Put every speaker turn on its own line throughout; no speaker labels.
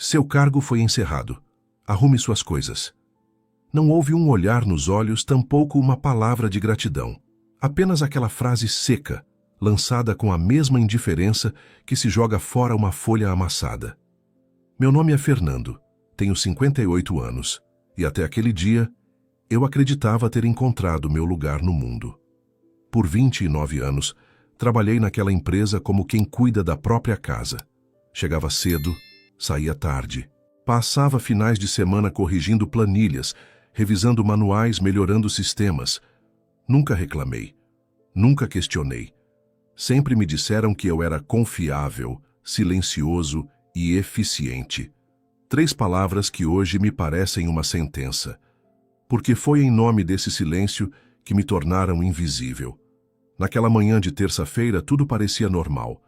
Seu cargo foi encerrado. Arrume suas coisas. Não houve um olhar nos olhos, tampouco uma palavra de gratidão. Apenas aquela frase seca, lançada com a mesma indiferença que se joga fora uma folha amassada. Meu nome é Fernando, tenho 58 anos, e até aquele dia, eu acreditava ter encontrado meu lugar no mundo. Por 29 anos, trabalhei naquela empresa como quem cuida da própria casa. Chegava cedo, saía tarde. Passava finais de semana corrigindo planilhas, revisando manuais, melhorando sistemas. Nunca reclamei. Nunca questionei. Sempre me disseram que eu era confiável, silencioso e eficiente. 3 palavras que hoje me parecem uma sentença. Porque foi em nome desse silêncio que me tornaram invisível. Naquela manhã de terça-feira, tudo parecia normal.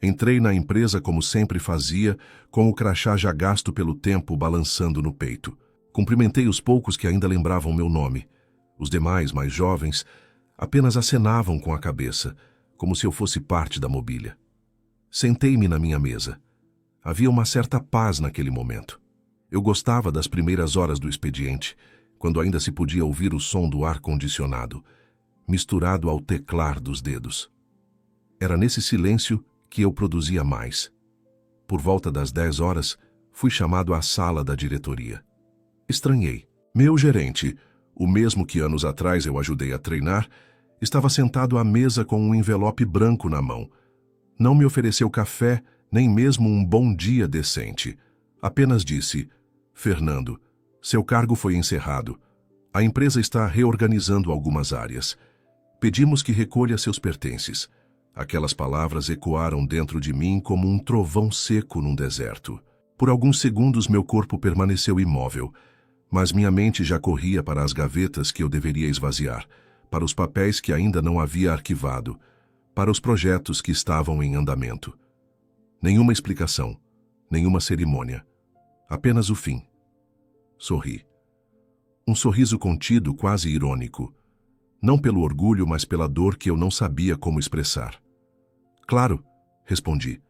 Entrei na empresa como sempre fazia, com o crachá já gasto pelo tempo balançando no peito. Cumprimentei os poucos que ainda lembravam meu nome. Os demais, mais jovens, apenas acenavam com a cabeça, como se eu fosse parte da mobília. Sentei-me na minha mesa. Havia uma certa paz naquele momento. Eu gostava das primeiras horas do expediente, quando ainda se podia ouvir o som do ar-condicionado, misturado ao teclar dos dedos. Era nesse silêncio que eu produzia mais. Por volta das 10 horas, fui chamado à sala da diretoria. Estranhei. Meu gerente, o mesmo que anos atrás eu ajudei a treinar, estava sentado à mesa com um envelope branco na mão. Não me ofereceu café, nem mesmo um bom dia decente. Apenas disse: Fernando, seu cargo foi encerrado. A empresa está reorganizando algumas áreas. Pedimos que recolha seus pertences. Aquelas palavras ecoaram dentro de mim como um trovão seco num deserto. Por alguns segundos meu corpo permaneceu imóvel, mas minha mente já corria para as gavetas que eu deveria esvaziar, para os papéis que ainda não havia arquivado, para os projetos que estavam em andamento. Nenhuma explicação, nenhuma cerimônia. Apenas o fim. Sorri. Um sorriso contido, quase irônico. Não pelo orgulho, mas pela dor que eu não sabia como expressar. Claro, respondi.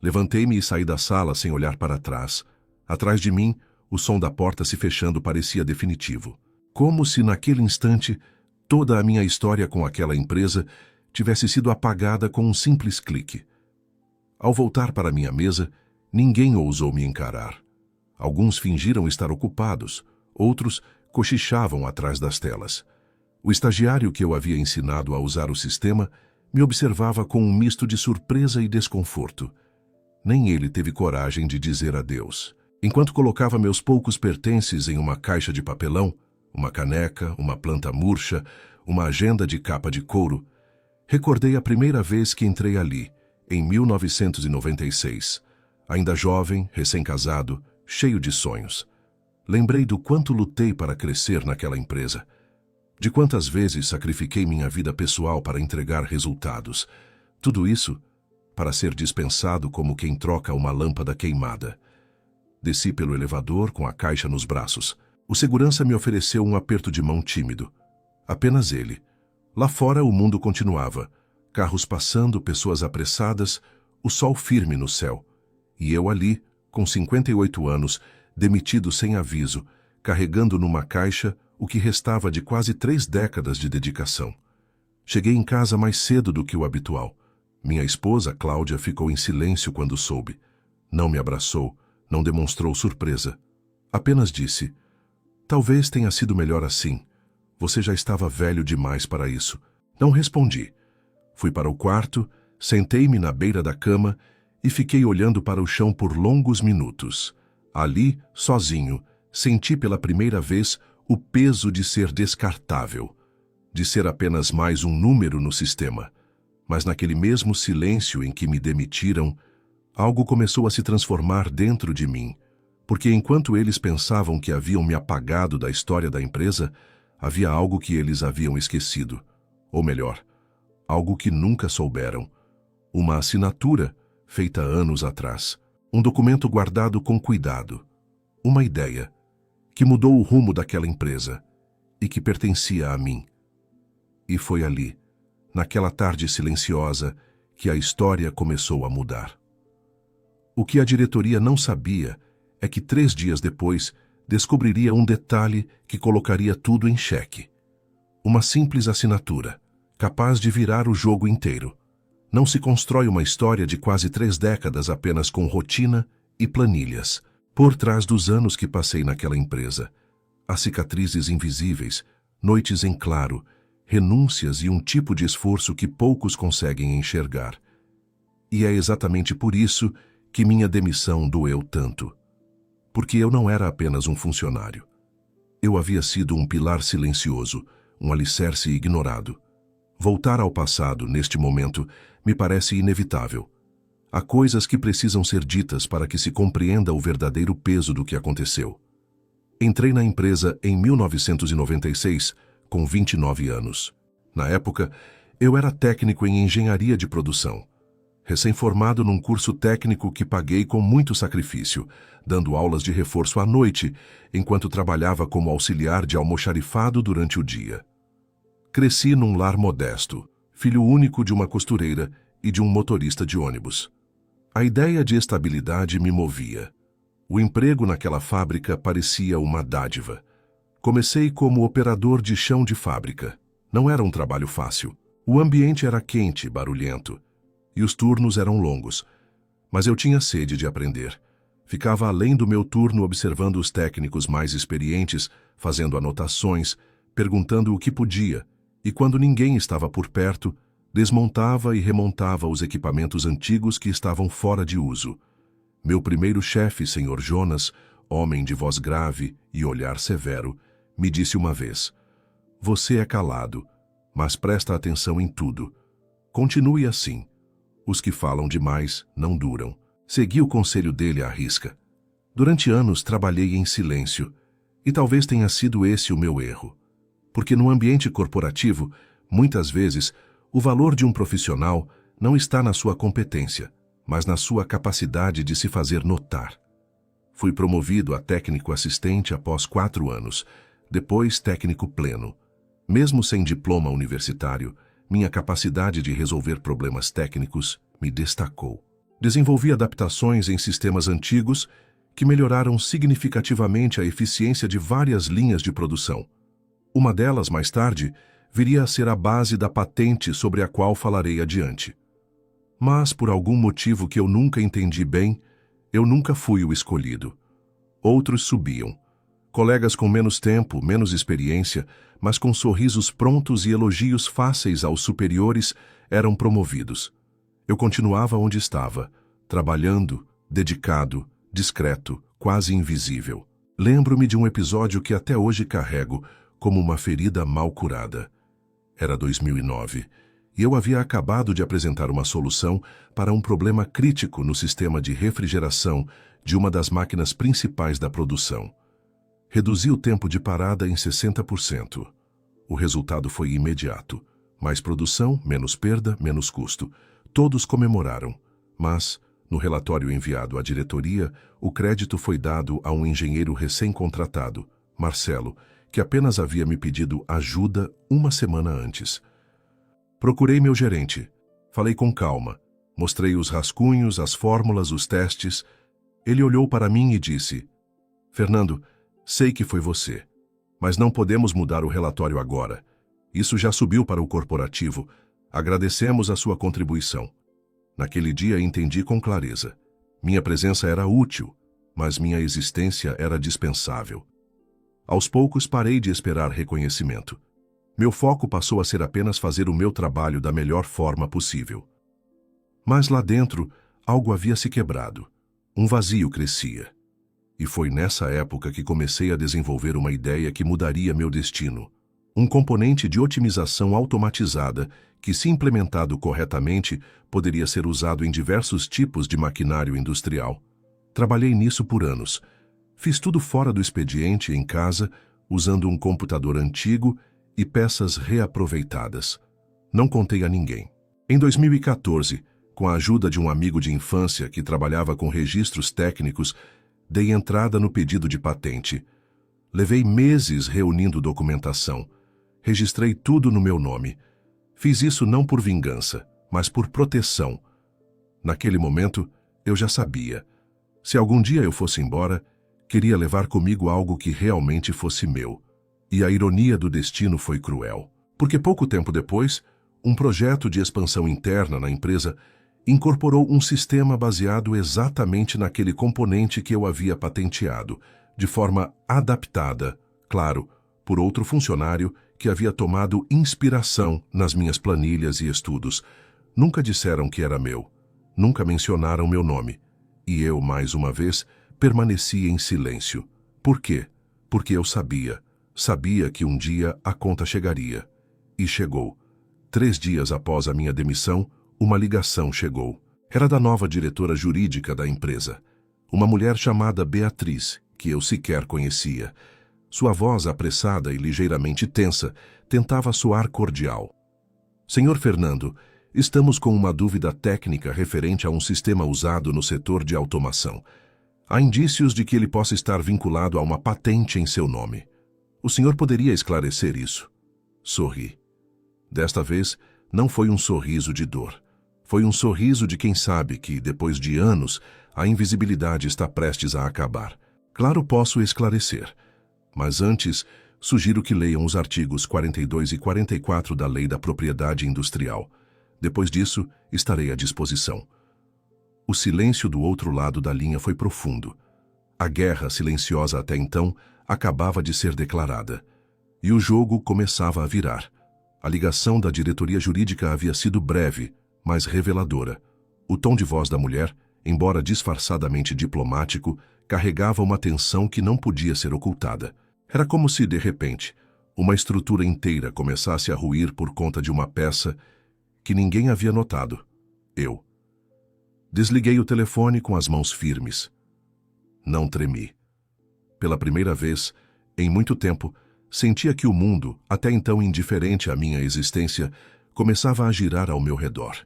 Levantei-me e saí da sala sem olhar para trás. Atrás de mim, o som da porta se fechando parecia definitivo. Como se naquele instante, toda a minha história com aquela empresa tivesse sido apagada com um simples clique. Ao voltar para minha mesa, ninguém ousou me encarar. Alguns fingiram estar ocupados, outros cochichavam atrás das telas. O estagiário que eu havia ensinado a usar o sistema me observava com um misto de surpresa e desconforto. Nem ele teve coragem de dizer adeus. Enquanto colocava meus poucos pertences em uma caixa de papelão, uma caneca, uma planta murcha, uma agenda de capa de couro, recordei a primeira vez que entrei ali, em 1996, ainda jovem, recém-casado, cheio de sonhos. Lembrei do quanto lutei para crescer naquela empresa, de quantas vezes sacrifiquei minha vida pessoal para entregar resultados. Tudo isso para ser dispensado como quem troca uma lâmpada queimada. Desci pelo elevador com a caixa nos braços. O segurança me ofereceu um aperto de mão tímido. Apenas ele. Lá fora o mundo continuava. Carros passando, pessoas apressadas, o sol firme no céu. E eu ali, com 58 anos, demitido sem aviso, carregando numa caixa o que restava de quase 3 décadas de dedicação. Cheguei em casa mais cedo do que o habitual. Minha esposa, Cláudia, ficou em silêncio quando soube. Não me abraçou, não demonstrou surpresa. Apenas disse: talvez tenha sido melhor assim. Você já estava velho demais para isso. Não respondi. Fui para o quarto, sentei-me na beira da cama e fiquei olhando para o chão por longos minutos. Ali, sozinho, senti pela primeira vez o peso de ser descartável, de ser apenas mais um número no sistema. Mas naquele mesmo silêncio em que me demitiram, algo começou a se transformar dentro de mim, porque enquanto eles pensavam que haviam me apagado da história da empresa, havia algo que eles haviam esquecido. Ou melhor, algo que nunca souberam. Uma assinatura feita anos atrás. Um documento guardado com cuidado. Uma ideia que mudou o rumo daquela empresa e que pertencia a mim. E foi ali, naquela tarde silenciosa, que a história começou a mudar. O que a diretoria não sabia é que 3 dias depois descobriria um detalhe que colocaria tudo em xeque. Uma simples assinatura, capaz de virar o jogo inteiro. Não se constrói uma história de quase 3 décadas apenas com rotina e planilhas. Por trás dos anos que passei naquela empresa, há cicatrizes invisíveis, noites em claro, renúncias e um tipo de esforço que poucos conseguem enxergar. E é exatamente por isso que minha demissão doeu tanto. Porque eu não era apenas um funcionário. Eu havia sido um pilar silencioso, um alicerce ignorado. Voltar ao passado, neste momento, me parece inevitável. Há coisas que precisam ser ditas para que se compreenda o verdadeiro peso do que aconteceu. Entrei na empresa em 1996, com 29 anos. Na época, eu era técnico em engenharia de produção. Recém-formado num curso técnico que paguei com muito sacrifício, dando aulas de reforço à noite, enquanto trabalhava como auxiliar de almoxarifado durante o dia. Cresci num lar modesto, filho único de uma costureira e de um motorista de ônibus. A ideia de estabilidade me movia. O emprego naquela fábrica parecia uma dádiva. Comecei como operador de chão de fábrica. Não era um trabalho fácil. O ambiente era quente, barulhento, e os turnos eram longos. Mas eu tinha sede de aprender. Ficava além do meu turno observando os técnicos mais experientes, fazendo anotações, perguntando o que podia, e quando ninguém estava por perto, desmontava e remontava os equipamentos antigos que estavam fora de uso. Meu primeiro chefe, Sr. Jonas, homem de voz grave e olhar severo, me disse uma vez: "Você é calado, mas presta atenção em tudo. Continue assim. Os que falam demais não duram." Segui o conselho dele à risca. Durante anos trabalhei em silêncio, e talvez tenha sido esse o meu erro. Porque no ambiente corporativo, muitas vezes, o valor de um profissional não está na sua competência, mas na sua capacidade de se fazer notar. Fui promovido a técnico assistente após 4 anos, depois técnico pleno. Mesmo sem diploma universitário, minha capacidade de resolver problemas técnicos me destacou. Desenvolvi adaptações em sistemas antigos que melhoraram significativamente a eficiência de várias linhas de produção. Uma delas, mais tarde, viria a ser a base da patente sobre a qual falarei adiante. Mas, por algum motivo que eu nunca entendi bem, eu nunca fui o escolhido. Outros subiam. Colegas com menos tempo, menos experiência, mas com sorrisos prontos e elogios fáceis aos superiores, eram promovidos. Eu continuava onde estava, trabalhando, dedicado, discreto, quase invisível. Lembro-me de um episódio que até hoje carrego como uma ferida mal curada. Era 2009, e eu havia acabado de apresentar uma solução para um problema crítico no sistema de refrigeração de uma das máquinas principais da produção. Reduzi o tempo de parada em 60%. O resultado foi imediato. Mais produção, menos perda, menos custo. Todos comemoraram, mas, no relatório enviado à diretoria, o crédito foi dado a um engenheiro recém-contratado, Marcelo, que apenas havia me pedido ajuda uma semana antes. Procurei meu gerente. Falei com calma. Mostrei os rascunhos, as fórmulas, os testes. Ele olhou para mim e disse: "Fernando, sei que foi você, mas não podemos mudar o relatório agora. Isso já subiu para o corporativo. Agradecemos a sua contribuição." Naquele dia entendi com clareza. Minha presença era útil, mas minha existência era dispensável. Aos poucos parei de esperar reconhecimento. Meu foco passou a ser apenas fazer o meu trabalho da melhor forma possível. Mas lá dentro, algo havia se quebrado. Um vazio crescia. E foi nessa época que comecei a desenvolver uma ideia que mudaria meu destino. Um componente de otimização automatizada que, se implementado corretamente, poderia ser usado em diversos tipos de maquinário industrial. Trabalhei nisso por anos. Fiz tudo fora do expediente, em casa, usando um computador antigo e peças reaproveitadas. Não contei a ninguém. Em 2014, com a ajuda de um amigo de infância que trabalhava com registros técnicos, dei entrada no pedido de patente. Levei meses reunindo documentação. Registrei tudo no meu nome. Fiz isso não por vingança, mas por proteção. Naquele momento, eu já sabia. Se algum dia eu fosse embora, Queria levar comigo algo que realmente fosse meu. E a ironia do destino foi cruel. Porque pouco tempo depois, um projeto de expansão interna na empresa incorporou um sistema baseado exatamente naquele componente que eu havia patenteado, de forma adaptada, claro, por outro funcionário que havia tomado inspiração nas minhas planilhas e estudos. Nunca disseram que era meu, nunca mencionaram meu nome. E eu, mais uma vez, permaneci em silêncio. Por quê? Porque eu sabia que um dia a conta chegaria. E chegou. 3 dias após a minha demissão, uma ligação chegou. Era da nova diretora jurídica da empresa. Uma mulher chamada Beatriz, que eu sequer conhecia. Sua voz apressada e ligeiramente tensa tentava soar cordial. Senhor Fernando, estamos com uma dúvida técnica referente a um sistema usado no setor de automação. Há indícios de que ele possa estar vinculado a uma patente em seu nome. O senhor poderia esclarecer isso? Sorri. Desta vez, não foi um sorriso de dor. Foi um sorriso de quem sabe que, depois de anos, a invisibilidade está prestes a acabar. Claro, posso esclarecer. Mas antes, sugiro que leiam os artigos 42 e 44 da Lei da Propriedade Industrial. Depois disso, estarei à disposição. O silêncio do outro lado da linha foi profundo. A guerra, silenciosa até então, acabava de ser declarada. E o jogo começava a virar. A ligação da diretoria jurídica havia sido breve, mas reveladora. O tom de voz da mulher, embora disfarçadamente diplomático, carregava uma tensão que não podia ser ocultada. Era como se, de repente, uma estrutura inteira começasse a ruir por conta de uma peça que ninguém havia notado. Eu. Desliguei o telefone com as mãos firmes. Não tremi. Pela primeira vez, em muito tempo, sentia que o mundo, até então indiferente à minha existência, começava a girar ao meu redor.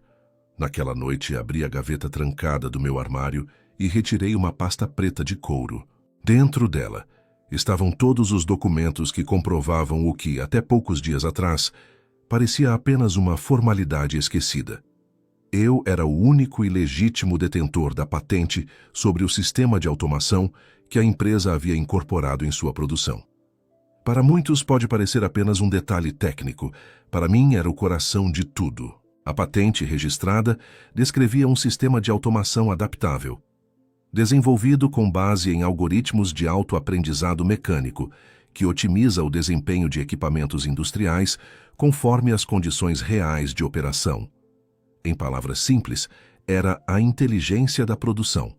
Naquela noite, abri a gaveta trancada do meu armário e retirei uma pasta preta de couro. Dentro dela, estavam todos os documentos que comprovavam o que, até poucos dias atrás, parecia apenas uma formalidade esquecida. Eu era o único e legítimo detentor da patente sobre o sistema de automação que a empresa havia incorporado em sua produção. Para muitos pode parecer apenas um detalhe técnico. Para mim era o coração de tudo. A patente registrada descrevia um sistema de automação adaptável, desenvolvido com base em algoritmos de autoaprendizado mecânico, que otimiza o desempenho de equipamentos industriais conforme as condições reais de operação. Em palavras simples, era a inteligência da produção.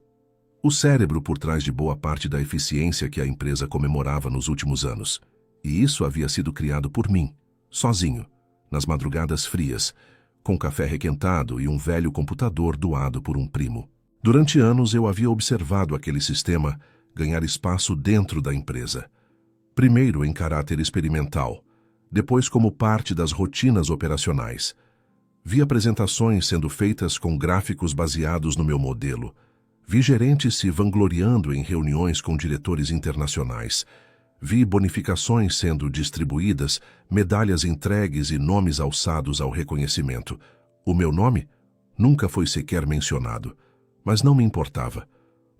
O cérebro por trás de boa parte da eficiência que a empresa comemorava nos últimos anos. E isso havia sido criado por mim, sozinho, nas madrugadas frias, com café requentado e um velho computador doado por um primo. Durante anos eu havia observado aquele sistema ganhar espaço dentro da empresa. Primeiro em caráter experimental, depois como parte das rotinas operacionais. Vi apresentações sendo feitas com gráficos baseados no meu modelo. Vi gerentes se vangloriando em reuniões com diretores internacionais. Vi bonificações sendo distribuídas, medalhas entregues e nomes alçados ao reconhecimento. O meu nome nunca foi sequer mencionado, mas não me importava,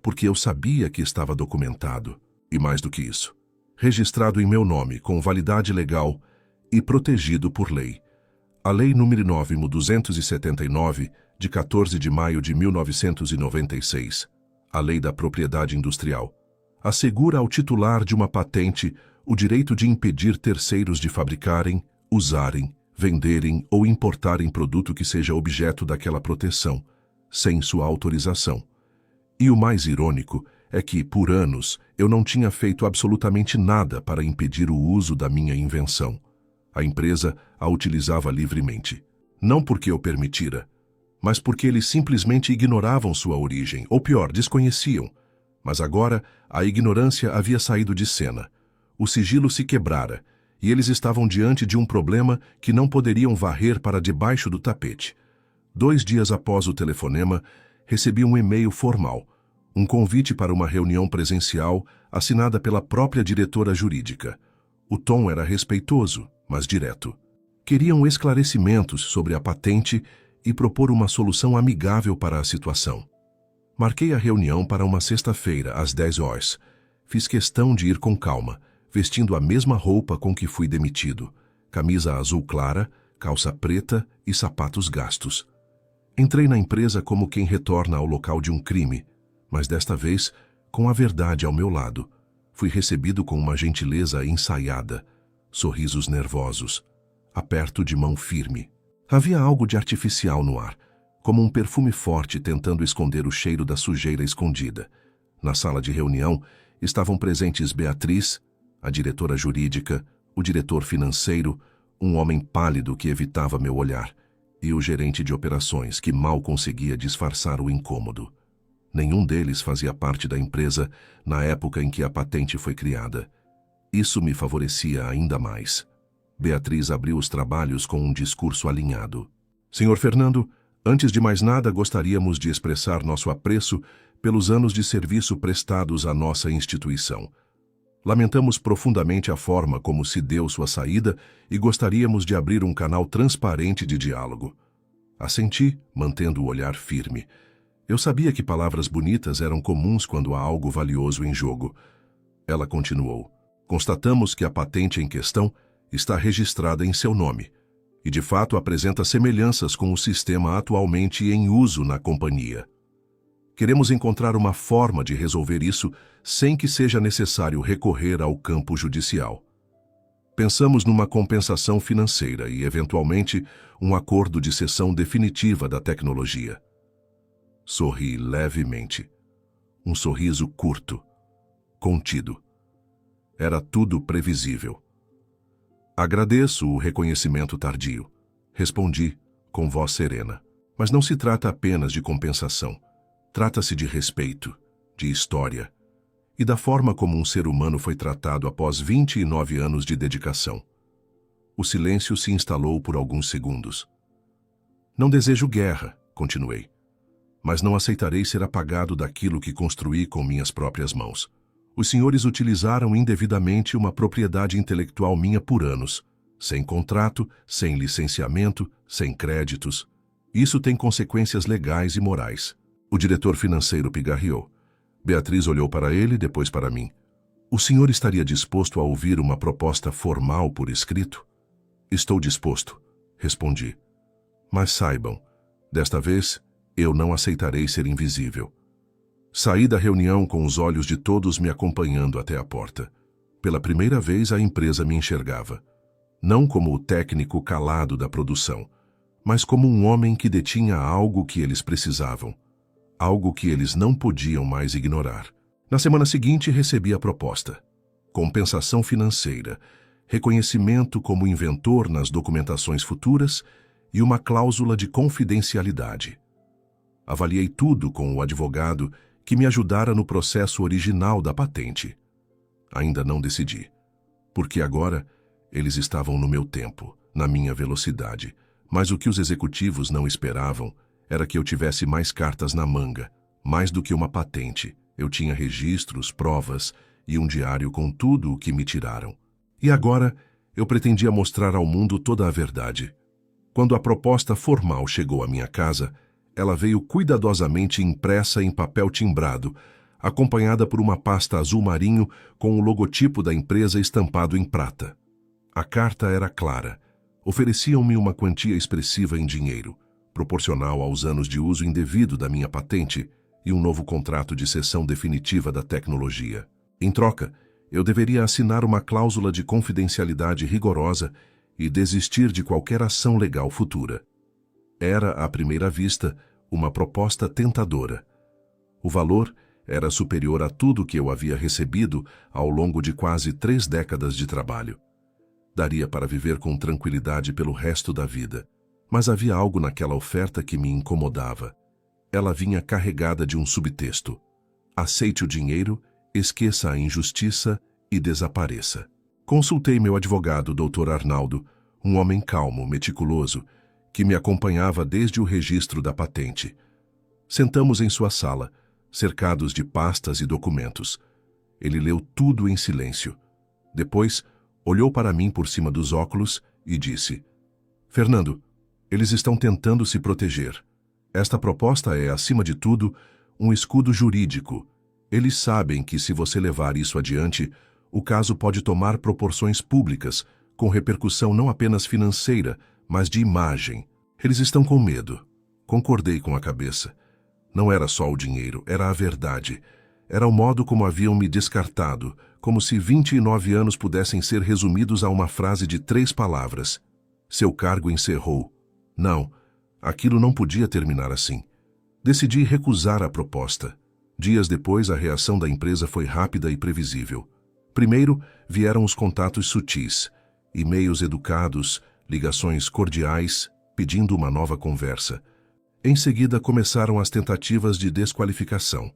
porque eu sabia que estava documentado, e mais do que isso, registrado em meu nome com validade legal e protegido por lei. A Lei nº 9.279, de 14 de maio de 1996, a Lei da Propriedade Industrial, assegura ao titular de uma patente o direito de impedir terceiros de fabricarem, usarem, venderem ou importarem produto que seja objeto daquela proteção, sem sua autorização. E o mais irônico é que, por anos, eu não tinha feito absolutamente nada para impedir o uso da minha invenção. A empresa a utilizava livremente. Não porque eu permitira, mas porque eles simplesmente ignoravam sua origem, ou pior, desconheciam. Mas agora, a ignorância havia saído de cena. O sigilo se quebrara, e eles estavam diante de um problema que não poderiam varrer para debaixo do tapete. 2 dias após o telefonema, recebi um e-mail formal, um convite para uma reunião presencial assinada pela própria diretora jurídica. O tom era respeitoso, mas direto. Queriam esclarecimentos sobre a patente e propor uma solução amigável para a situação. Marquei a reunião para uma sexta-feira, às 10 horas. Fiz questão de ir com calma, vestindo a mesma roupa com que fui demitido. Camisa azul clara, calça preta e sapatos gastos. Entrei na empresa como quem retorna ao local de um crime, mas desta vez, com a verdade ao meu lado. Fui recebido com uma gentileza ensaiada, sorrisos nervosos, aperto de mão firme. Havia algo de artificial no ar, como um perfume forte tentando esconder o cheiro da sujeira escondida. Na sala de reunião estavam presentes Beatriz, a diretora jurídica, o diretor financeiro, um homem pálido que evitava meu olhar, e o gerente de operações, que mal conseguia disfarçar o incômodo. Nenhum deles fazia parte da empresa na época em que a patente foi criada. Isso me favorecia ainda mais. Beatriz abriu os trabalhos com um discurso alinhado. Senhor Fernando, antes de mais nada gostaríamos de expressar nosso apreço pelos anos de serviço prestados à nossa instituição. Lamentamos profundamente a forma como se deu sua saída e gostaríamos de abrir um canal transparente de diálogo. Assenti, mantendo o olhar firme. Eu sabia que palavras bonitas eram comuns quando há algo valioso em jogo. Ela continuou. Constatamos que a patente em questão está registrada em seu nome e, de fato, apresenta semelhanças com o sistema atualmente em uso na companhia. Queremos encontrar uma forma de resolver isso sem que seja necessário recorrer ao campo judicial. Pensamos numa compensação financeira e, eventualmente, um acordo de cessão definitiva da tecnologia. Sorri levemente. Um sorriso curto, contido. Era tudo previsível. Agradeço o reconhecimento tardio, respondi com voz serena. Mas não se trata apenas de compensação. Trata-se de respeito, de história e da forma como um ser humano foi tratado após 29 anos de dedicação. O silêncio se instalou por alguns segundos. Não desejo guerra, continuei, mas não aceitarei ser apagado daquilo que construí com minhas próprias mãos. Os senhores utilizaram indevidamente uma propriedade intelectual minha por anos, sem contrato, sem licenciamento, sem créditos. Isso tem consequências legais e morais. O diretor financeiro pigarreou. Beatriz olhou para ele, depois para mim. O senhor estaria disposto a ouvir uma proposta formal por escrito? Estou disposto, respondi. Mas saibam, desta vez, eu não aceitarei ser invisível. Saí da reunião com os olhos de todos me acompanhando até a porta. Pela primeira vez a empresa me enxergava. Não como o técnico calado da produção, mas como um homem que detinha algo que eles precisavam. Algo que eles não podiam mais ignorar. Na semana seguinte recebi a proposta. Compensação financeira, reconhecimento como inventor nas documentações futuras e uma cláusula de confidencialidade. Avaliei tudo com o advogado que me ajudara no processo original da patente. Ainda não decidi, porque agora eles estavam no meu tempo, na minha velocidade, mas o que os executivos não esperavam era que eu tivesse mais cartas na manga, mais do que uma patente. Eu tinha registros, provas e um diário com tudo o que me tiraram. E agora eu pretendia mostrar ao mundo toda a verdade. Quando a proposta formal chegou à minha casa, ela veio cuidadosamente impressa em papel timbrado, acompanhada por uma pasta azul marinho com o logotipo da empresa estampado em prata. A carta era clara. Ofereciam-me uma quantia expressiva em dinheiro, proporcional aos anos de uso indevido da minha patente e um novo contrato de cessão definitiva da tecnologia. Em troca, eu deveria assinar uma cláusula de confidencialidade rigorosa e desistir de qualquer ação legal futura. Era, à primeira vista, uma proposta tentadora. O valor era superior a tudo que eu havia recebido ao longo de quase 3 décadas de trabalho. Daria para viver com tranquilidade pelo resto da vida. Mas havia algo naquela oferta que me incomodava. Ela vinha carregada de um subtexto. Aceite o dinheiro, esqueça a injustiça e desapareça. Consultei meu advogado, Dr. Arnaldo, um homem calmo, meticuloso, que me acompanhava desde o registro da patente. Sentamos em sua sala, cercados de pastas e documentos. Ele leu tudo em silêncio. Depois, olhou para mim por cima dos óculos e disse: Fernando, eles estão tentando se proteger. Esta proposta é, acima de tudo, um escudo jurídico. Eles sabem que se você levar isso adiante, o caso pode tomar proporções públicas, com repercussão não apenas financeira, mas de imagem. Eles estão com medo. Concordei com a cabeça. Não era só o dinheiro, era a verdade. Era o modo como haviam me descartado, como se 29 anos pudessem ser resumidos a uma frase de 3 palavras. Seu cargo encerrou. Não, aquilo não podia terminar assim. Decidi recusar a proposta. Dias depois, a reação da empresa foi rápida e previsível. Primeiro, vieram os contatos sutis, e-mails educados, ligações cordiais, pedindo uma nova conversa. Em seguida, começaram as tentativas de desqualificação.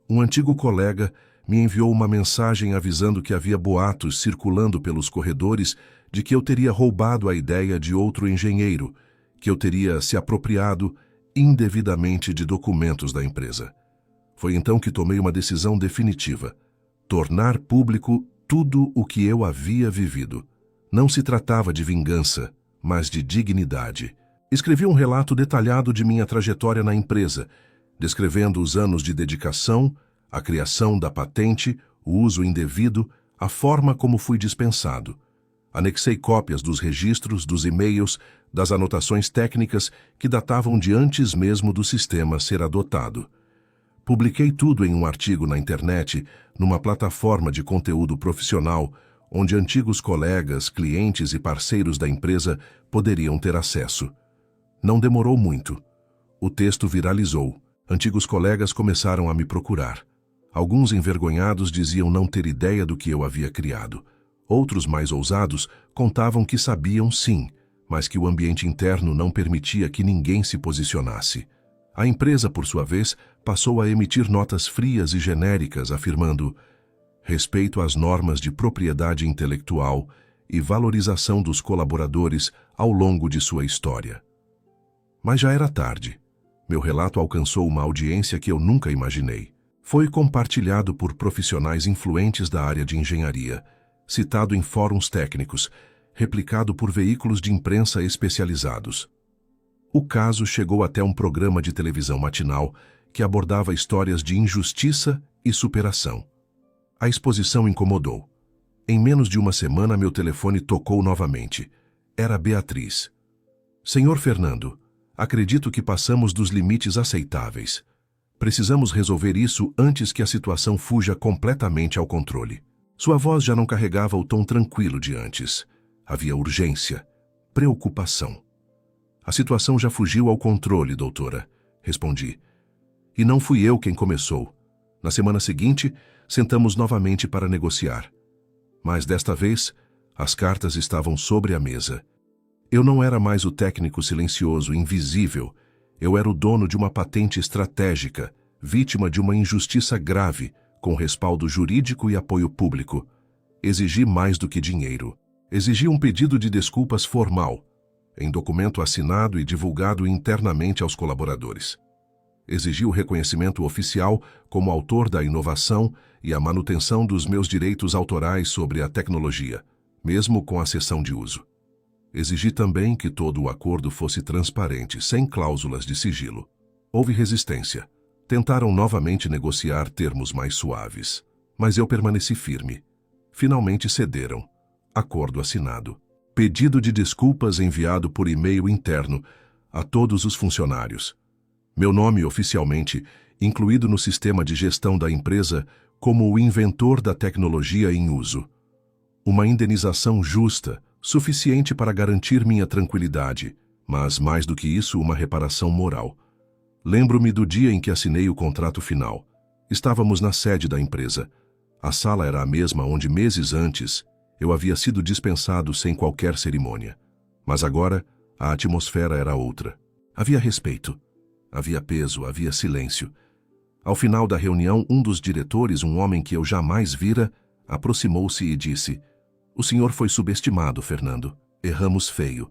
Um antigo colega me enviou uma mensagem avisando que havia boatos circulando pelos corredores de que eu teria roubado a ideia de outro engenheiro, que eu teria se apropriado indevidamente de documentos da empresa. Foi então que tomei uma decisão definitiva: tornar público tudo o que eu havia vivido. Não se tratava de vingança, mas de dignidade. Escrevi um relato detalhado de minha trajetória na empresa, descrevendo os anos de dedicação, a criação da patente, o uso indevido, a forma como fui dispensado. Anexei cópias dos registros, dos e-mails, das anotações técnicas que datavam de antes mesmo do sistema ser adotado. Publiquei tudo em um artigo na internet, numa plataforma de conteúdo profissional, onde antigos colegas, clientes e parceiros da empresa poderiam ter acesso. Não demorou muito. O texto viralizou. Antigos colegas começaram a me procurar. Alguns envergonhados diziam não ter ideia do que eu havia criado. Outros, mais ousados, contavam que sabiam sim, mas que o ambiente interno não permitia que ninguém se posicionasse. A empresa, por sua vez, passou a emitir notas frias e genéricas, afirmando respeito às normas de propriedade intelectual e valorização dos colaboradores ao longo de sua história. Mas já era tarde. Meu relato alcançou uma audiência que eu nunca imaginei. Foi compartilhado por profissionais influentes da área de engenharia, citado em fóruns técnicos, replicado por veículos de imprensa especializados. O caso chegou até um programa de televisão matinal que abordava histórias de injustiça e superação. A exposição incomodou. Em menos de uma semana, meu telefone tocou novamente. Era Beatriz. Senhor Fernando, acredito que passamos dos limites aceitáveis. Precisamos resolver isso antes que a situação fuja completamente ao controle. Sua voz já não carregava o tom tranquilo de antes. Havia urgência, preocupação. A situação já fugiu ao controle, doutora, respondi. E não fui eu quem começou. Na semana seguinte, sentamos novamente para negociar. Mas desta vez, as cartas estavam sobre a mesa. Eu não era mais o técnico silencioso, invisível. Eu era o dono de uma patente estratégica, vítima de uma injustiça grave, com respaldo jurídico e apoio público. Exigi mais do que dinheiro. Exigi um pedido de desculpas formal, em documento assinado e divulgado internamente aos colaboradores. Exigi o reconhecimento oficial como autor da inovação e a manutenção dos meus direitos autorais sobre a tecnologia, mesmo com a cessão de uso. Exigi também que todo o acordo fosse transparente, sem cláusulas de sigilo. Houve resistência. Tentaram novamente negociar termos mais suaves, mas eu permaneci firme. Finalmente cederam. Acordo assinado. Pedido de desculpas enviado por e-mail interno a todos os funcionários. Meu nome oficialmente incluído no sistema de gestão da empresa como o inventor da tecnologia em uso. Uma indenização justa, suficiente para garantir minha tranquilidade, mas mais do que isso, uma reparação moral. Lembro-me do dia em que assinei o contrato final. Estávamos na sede da empresa. A sala era a mesma onde meses antes eu havia sido dispensado sem qualquer cerimônia. Mas agora a atmosfera era outra. Havia respeito. Havia peso, havia silêncio. Ao final da reunião, um dos diretores, um homem que eu jamais vira, aproximou-se e disse: "O senhor foi subestimado, Fernando. Erramos feio.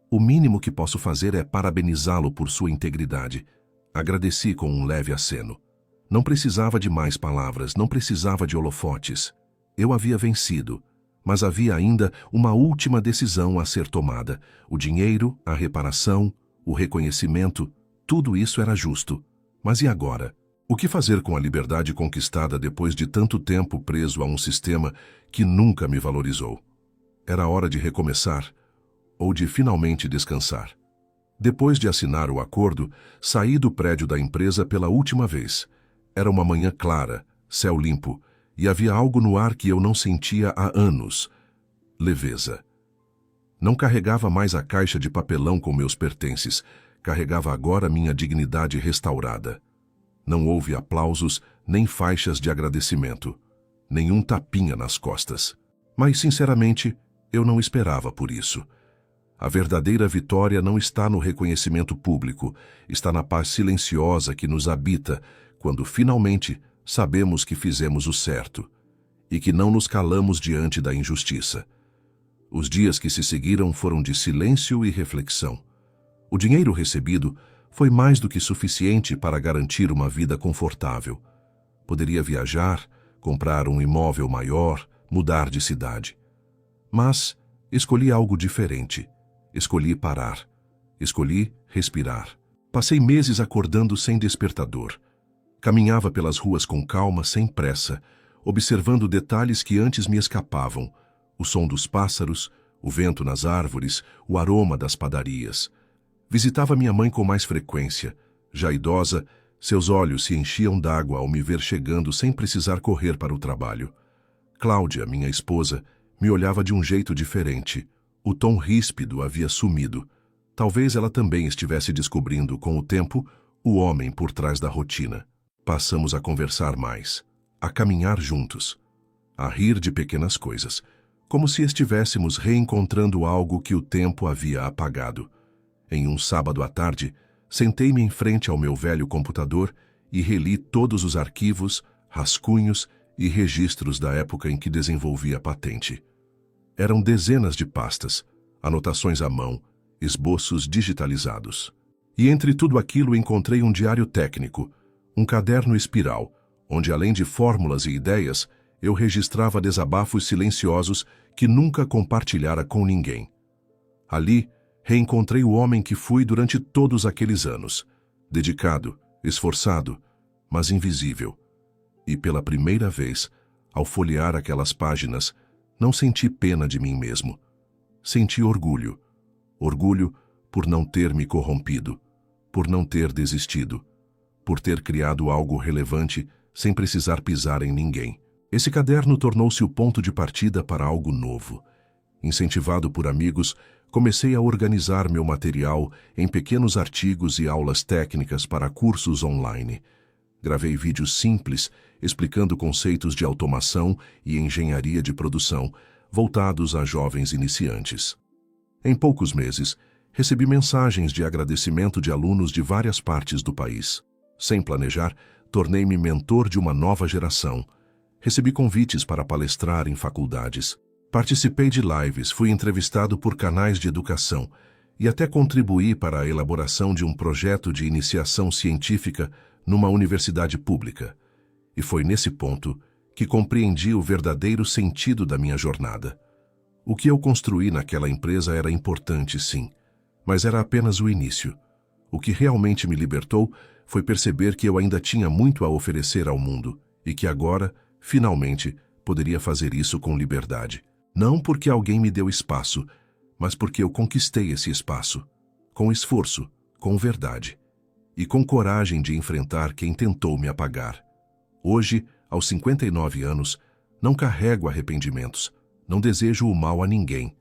O mínimo que posso fazer é parabenizá-lo por sua integridade." Agradeci com um leve aceno. Não precisava de mais palavras, não precisava de holofotes. Eu havia vencido, mas havia ainda uma última decisão a ser tomada. O dinheiro, a reparação, o reconhecimento, tudo isso era justo. Mas e agora? O que fazer com a liberdade conquistada depois de tanto tempo preso a um sistema que nunca me valorizou? Era hora de recomeçar, ou de finalmente descansar. Depois de assinar o acordo, saí do prédio da empresa pela última vez. Era uma manhã clara, céu limpo, e havia algo no ar que eu não sentia há anos: leveza. Não carregava mais a caixa de papelão com meus pertences, carregava agora minha dignidade restaurada. Não houve aplausos, nem faixas de agradecimento, nenhum tapinha nas costas. Mas, sinceramente, eu não esperava por isso. A verdadeira vitória não está no reconhecimento público, está na paz silenciosa que nos habita quando finalmente sabemos que fizemos o certo e que não nos calamos diante da injustiça. Os dias que se seguiram foram de silêncio e reflexão. O dinheiro recebido foi mais do que suficiente para garantir uma vida confortável. Poderia viajar, comprar um imóvel maior, mudar de cidade. Mas escolhi algo diferente. Escolhi parar. Escolhi respirar. Passei meses acordando sem despertador. Caminhava pelas ruas com calma, sem pressa, observando detalhes que antes me escapavam: o som dos pássaros, o vento nas árvores, o aroma das padarias. Visitava minha mãe com mais frequência. Já idosa, seus olhos se enchiam d'água ao me ver chegando sem precisar correr para o trabalho. Cláudia, minha esposa, me olhava de um jeito diferente. O tom ríspido havia sumido. Talvez ela também estivesse descobrindo, com o tempo, o homem por trás da rotina. Passamos a conversar mais, a caminhar juntos, a rir de pequenas coisas, como se estivéssemos reencontrando algo que o tempo havia apagado. Em um sábado à tarde, sentei-me em frente ao meu velho computador e reli todos os arquivos, rascunhos e registros da época em que desenvolvi a patente. Eram dezenas de pastas, anotações à mão, esboços digitalizados. E entre tudo aquilo encontrei um diário técnico, um caderno espiral, onde além de fórmulas e ideias, eu registrava desabafos silenciosos que nunca compartilhara com ninguém. Ali, reencontrei o homem que fui durante todos aqueles anos, dedicado, esforçado, mas invisível. E pela primeira vez, ao folhear aquelas páginas, não senti pena de mim mesmo. Senti orgulho. Orgulho por não ter me corrompido, por não ter desistido, por ter criado algo relevante sem precisar pisar em ninguém. Esse caderno tornou-se o ponto de partida para algo novo. Incentivado por amigos, comecei a organizar meu material em pequenos artigos e aulas técnicas para cursos online. Gravei vídeos simples, explicando conceitos de automação e engenharia de produção, voltados a jovens iniciantes. Em poucos meses, recebi mensagens de agradecimento de alunos de várias partes do país. Sem planejar, tornei-me mentor de uma nova geração. Recebi convites para palestrar em faculdades. Participei de lives, fui entrevistado por canais de educação e até contribuí para a elaboração de um projeto de iniciação científica numa universidade pública. E foi nesse ponto que compreendi o verdadeiro sentido da minha jornada. O que eu construí naquela empresa era importante, sim, mas era apenas o início. O que realmente me libertou foi perceber que eu ainda tinha muito a oferecer ao mundo e que agora, finalmente, poderia fazer isso com liberdade. Não porque alguém me deu espaço, mas porque eu conquistei esse espaço, com esforço, com verdade, e com coragem de enfrentar quem tentou me apagar. Hoje, aos 59 anos, não carrego arrependimentos, não desejo o mal a ninguém.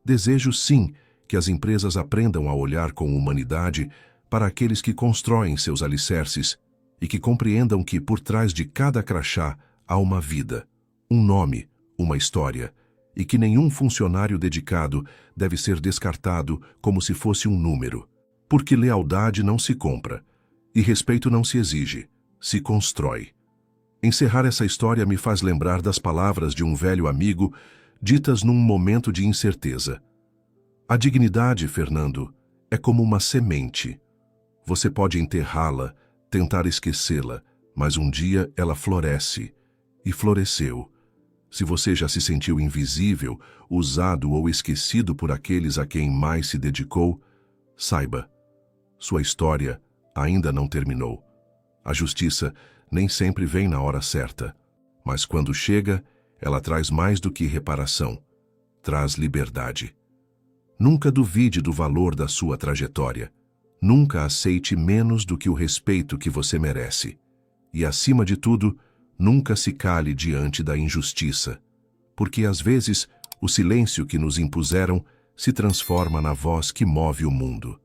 Desejo, sim, que as empresas aprendam a olhar com humanidade para aqueles que constroem seus alicerces e que compreendam que por trás de cada crachá há uma vida, um nome, uma história, e que nenhum funcionário dedicado deve ser descartado como se fosse um número, porque lealdade não se compra e respeito não se exige, se constrói. Encerrar essa história me faz lembrar das palavras de um velho amigo ditas num momento de incerteza. A dignidade, Fernando, é como uma semente. Você pode enterrá-la, tentar esquecê-la, mas um dia ela floresce. E floresceu. Se você já se sentiu invisível, usado ou esquecido por aqueles a quem mais se dedicou, saiba, sua história ainda não terminou. A justiça nem sempre vem na hora certa, mas quando chega, ela traz mais do que reparação, traz liberdade. Nunca duvide do valor da sua trajetória. Nunca aceite menos do que o respeito que você merece. E, acima de tudo, nunca se cale diante da injustiça, porque às vezes o silêncio que nos impuseram se transforma na voz que move o mundo.